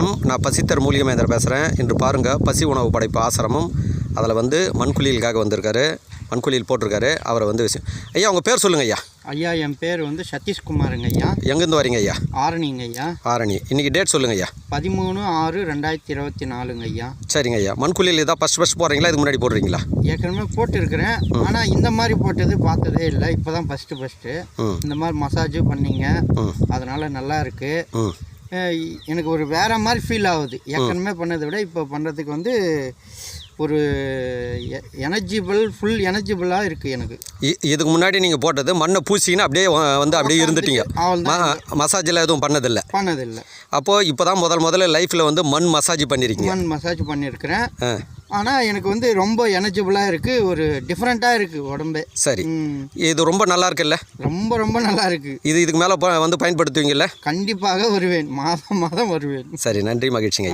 வணக்கம். நான் பசித்தர் மூலிகமேந்திர பேசுகிறேன். இன்று பாருங்கள், பசி உணவு படைப்பு ஆசிரமம். அதில் வந்து மண்குளியலுக்காக வந்திருக்காரு. மண்குளியல் போட்டிருக்காரு. அவரை வந்து விஷயம் ஐயா, உங்கள் பேர் சொல்லுங்கள் ஐயா. ஐயா, என் பேர் வந்து சதீஷ்குமாருங்க ஐயா. எங்கேருந்து வரீங்க ஐயா? ஆரணிங்க ஐயா. ஆரணி. இன்றைக்கி டேட் சொல்லுங்கள் ஐயா. 13/6/2024 ஐயா. சரிங்க ஐயா. மண்குளியல் இதான் ஃபஸ்ட் போடுறீங்களா? இதுக்கு முன்னாடி போடுறீங்களா? ஏற்கனவே போட்டிருக்கிறேன். ஆனால் இந்த மாதிரி போட்டது பார்த்ததே இல்லை. இப்போ தான் ஃபஸ்ட்டு இந்த மாதிரி மசாஜும் பண்ணிங்க. அதனால் நல்லா இருக்குது. எனக்கு ஒரு வேறு மாதிரி ஃபீல் ஆகுது. ஏற்கனவே பண்ணதை விட இப்போ பண்ணுறதுக்கு வந்து ஒரு ஃபுல் எனர்ஜிபிளாக இருக்குது எனக்கு. இதுக்கு முன்னாடி நீங்கள் போட்டது மண்ணை பூசிங்கன்னா அப்படியே வந்து அப்படியே இருந்துட்டீங்க. மசாஜில் எதுவும் பண்ணதில்லை? அப்போது இப்போ தான் முதல்ல லைஃப்பில் வந்து மண் மசாஜ் பண்ணியிருக்கீங்க. மண் மசாஜ் பண்ணியிருக்கிறேன். ஆனால் எனக்கு வந்து ரொம்ப எனர்ஜிபிளாக இருக்குது. ஒரு டிஃப்ரெண்ட்டாக இருக்குது உடம்பே. சரி, இது ரொம்ப நல்லா இருக்குல்ல? ரொம்ப நல்லா இருக்குது. இதுக்கு மேலே வந்து பயன்படுத்துவீங்கல்ல? கண்டிப்பாக வருவேன். மாதம் வருவேன். சரி, நன்றி, மகிழ்ச்சிங்க.